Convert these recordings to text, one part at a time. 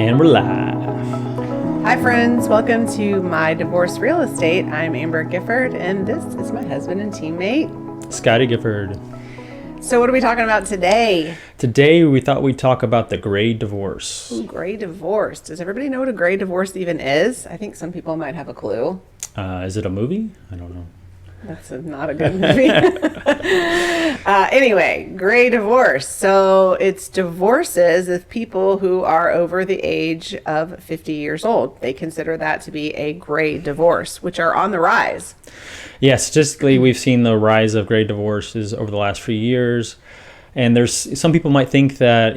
And we're live. Hi friends, welcome to My Divorce Real Estate. I'm Amber Gifford and this is my husband and teammate, Scotty Gifford. So what are we talking about today? Today we thought we'd talk about the gray divorce. Ooh, gray divorce. Does everybody know what a gray divorce even is? I think some people might have a clue. Is it a movie? I don't know. That's not a good movie. Anyway, gray divorce. So it's divorces of people who are over the age of 50 years old. They consider that to be a gray divorce, which are on the rise. Yes, statistically, we've seen the rise of gray divorces over the last few years. And there's some people might think that,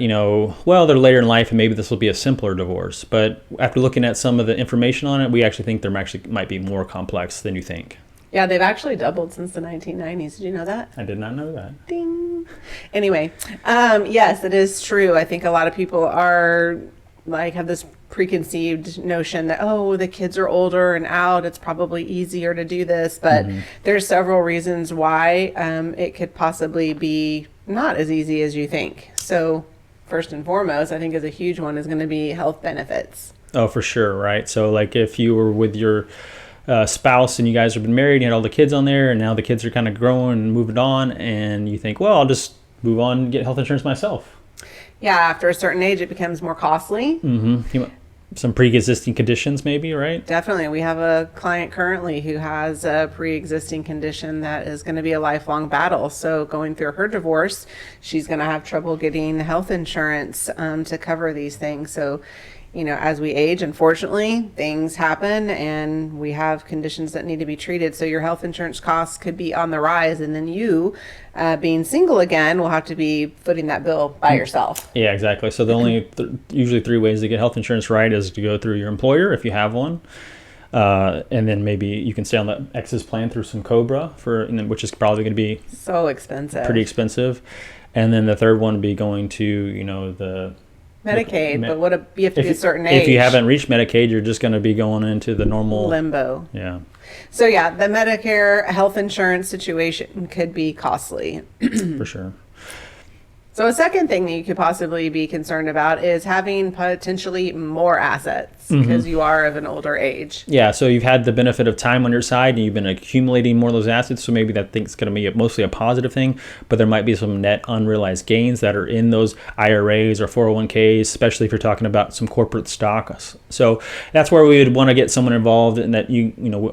well, they're later in life and maybe this will be a simpler divorce. But after looking at some of the information on it, we actually think there actually might be more complex than you think. Yeah, they've actually doubled since the 1990s. Did you know that? I did not know that. Ding. Anyway, yes, it is true. I think a lot of people are have this preconceived notion that, the kids are older and out, it's probably easier to do this. But there's several reasons why it could possibly be not as easy as you think. So first and foremost, I think is a huge one is going to be health benefits. Oh, for sure, right? So if you were with your spouse and you guys have been married, you had all the kids on there, and now the kids are kind of growing and moving on, and you think, well, I'll just move on and get health insurance myself. Yeah, after a certain age, it becomes more costly. Some pre-existing conditions maybe, right? Definitely. We have a client currently who has a pre-existing condition that is going to be a lifelong battle. So going through her divorce, she's going to have trouble getting health insurance to cover these things. So as we age, unfortunately, things happen and we have conditions that need to be treated. So your health insurance costs could be on the rise. And then you, being single again, will have to be footing that bill by yourself. Yeah, exactly. So the only usually three ways to get health insurance right is to go through your employer if you have one. And then maybe you can stay on the X's plan through some COBRA, which is probably going to be so expensive, pretty expensive. And then the third one would be going to, the Medicaid, but you have to be a certain age. If you haven't reached Medicaid, you're just going to be going into the normal limbo. Yeah. So yeah, the Medicare health insurance situation could be costly. For sure. So a second thing that you could possibly be concerned about is having potentially more assets because you are of an older age. Yeah, so you've had the benefit of time on your side and you've been accumulating more of those assets, so maybe that thing's going to be mostly a positive thing, but there might be some net unrealized gains that are in those IRAs or 401ks, especially if you're talking about some corporate stocks. So that's where we would want to get someone involved, and that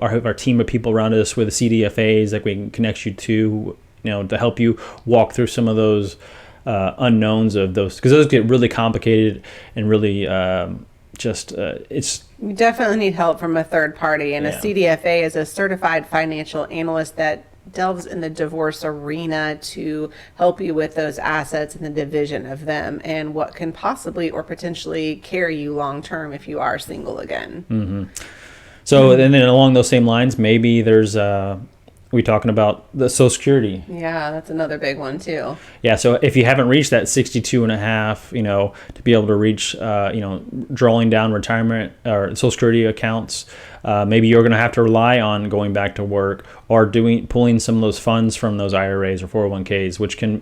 our team of people around us with the CDFAs that we can connect you to help you walk through some of those unknowns of those, because those get really complicated and really it's. You definitely need help from a third party, and a CDFA is a certified financial analyst that delves in the divorce arena to help you with those assets and the division of them and what can possibly or potentially carry you long term if you are single again. So and then along those same lines, maybe there's we talking about the Social Security. Yeah, that's another big one too. Yeah, so if you haven't reached that 62 and a half, to be able to reach, drawing down retirement or Social Security accounts, maybe you're going to have to rely on going back to work or pulling some of those funds from those IRAs or 401ks, which can,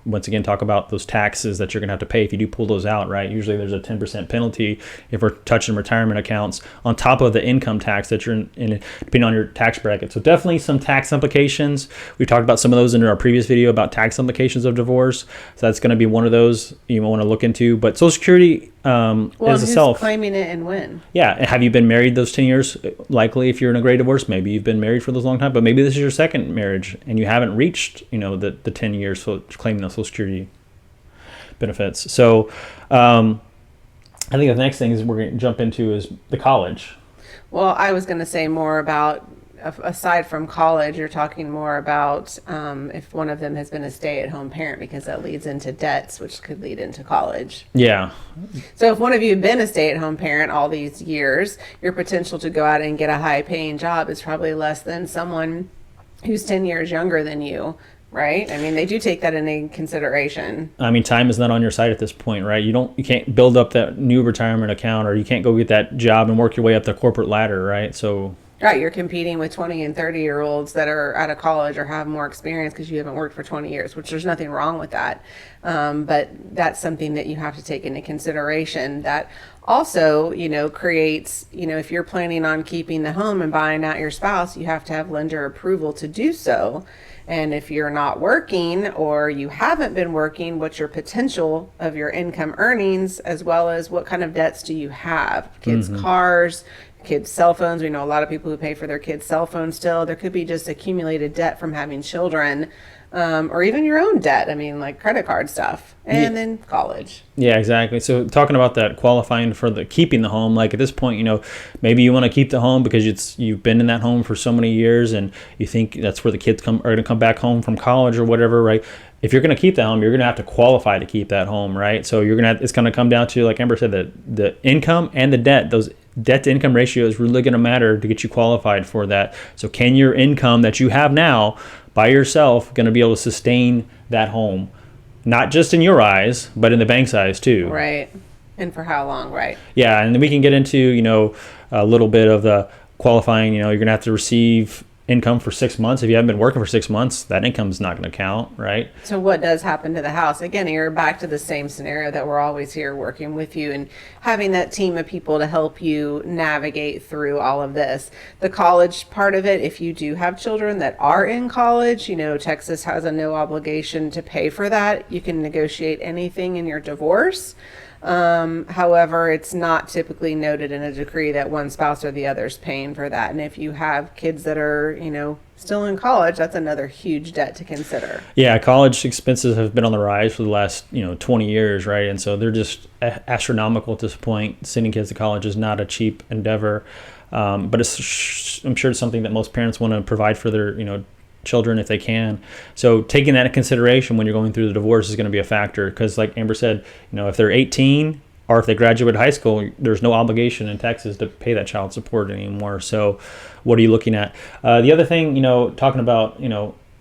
once again, talk about those taxes that you're going to have to pay if you do pull those out, right? Usually there's a 10% penalty if we're touching retirement accounts on top of the income tax that you're in depending on your tax bracket. So definitely some tax implications. We talked about some of those in our previous video about tax implications of divorce. So that's going to be one of those you want to look into. But Social Security is who's claiming it and when? Yeah. Have you been married those 10 years? Likely, if you're in a gray divorce, maybe you've been married for those long time, but maybe this is your second marriage and you haven't reached, the 10 years for claiming the Social Security benefits. So I think the next thing is we're going to jump into is the college. Well, I was going to say more about, aside from college, you're talking more about if one of them has been a stay-at-home parent, because that leads into debts, which could lead into college. Yeah. So if one of you have been a stay-at-home parent all these years, your potential to go out and get a high-paying job is probably less than someone who's 10 years younger than you, right? I mean, they do take that into consideration. I mean, time is not on your side at this point, right? You can't build up that new retirement account, or you can't go get that job and work your way up the corporate ladder, right? So Right, you're competing with 20 and 30-year-olds that are out of college or have more experience because you haven't worked for 20 years, which there's nothing wrong with that. But that's something that you have to take into consideration. That also, creates, if you're planning on keeping the home and buying out your spouse, you have to have lender approval to do so. And if you're not working or you haven't been working, what's your potential of your income earnings, as well as what kind of debts do you have? Kids' cars, kids' cell phones. We know a lot of people who pay for their kids' cell phones still. There could be just accumulated debt from having children, or even your own debt. I mean, like credit card stuff, and then college. Yeah, exactly. So talking about that qualifying for the keeping the home, like at this point, maybe you want to keep the home because you've been in that home for so many years, and you think that's where the kids are going to come back home from college or whatever, right? If you're going to keep that home, you're going to have to qualify to keep that home, right? So it's going to come down to, like Amber said, the income and the debt. Those debt to income ratio is really going to matter to get you qualified for that. So can your income that you have now by yourself going to be able to sustain that home? Not just in your eyes, but in the bank's eyes too. Right. And for how long, right? Yeah, and then we can get into, a little bit of the qualifying. You're going to have to receive income for 6 months. If you haven't been working for 6 months, that income's not going to count, right? So what does happen to the house? Again, you're back to the same scenario that we're always here working with you and having that team of people to help you navigate through all of this. The college part of it, if you do have children that are in college, Texas has a no obligation to pay for that. You can negotiate anything in your divorce. However, it's not typically noted in a decree that one spouse or the other is paying for that. And if you have kids that are, still in college, that's another huge debt to consider. Yeah, college expenses have been on the rise for the last, 20 years, right? And so they're just astronomical at this point. Sending kids to college is not a cheap endeavor. But I'm sure it's something that most parents want to provide for their, children if they can. So taking that into consideration when you're going through the divorce is going to be a factor, because like Amber said, if they're 18 or if they graduate high school, there's no obligation in Texas to pay that child support anymore. So what are you looking at? The other thing, talking about,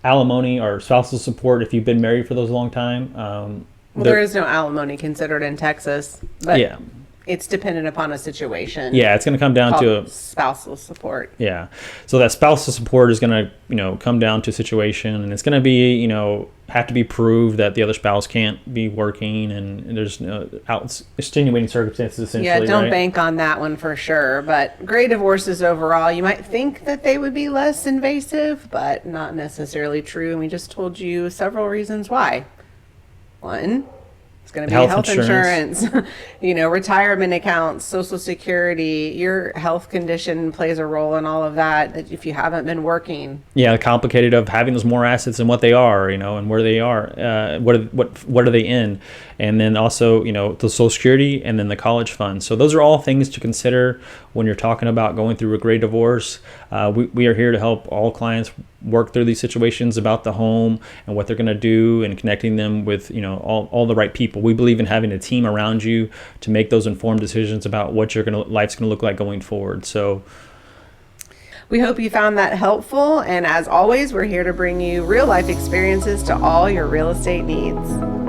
alimony or spousal support if you've been married for those a long time. Well, there is no alimony considered in Texas, but yeah, it's dependent upon a situation. Yeah, it's going to come down to spousal support. Yeah. So that spousal support is going to, come down to a situation, and it's going to be, have to be proved that the other spouse can't be working, and there's no extenuating circumstances essentially. Yeah, don't bank on that one for sure. But gray divorces overall, you might think that they would be less invasive, but not necessarily true. And we just told you several reasons why. One, it's going to be health insurance, retirement accounts, Social Security. Your health condition plays a role in all of that if you haven't been working. Yeah, complicated of having those more assets and what they are, and where they are, what are they in, and then also, the Social Security and then the college fund. So those are all things to consider when you're talking about going through a gray divorce. We are here to help all clients work through these situations about the home and what they're going to do, and connecting them with all the right people. We believe in having a team around you to make those informed decisions about what life's going to look like going forward. So we hope you found that helpful, and as always, we're here to bring you real life experiences to all your real estate needs.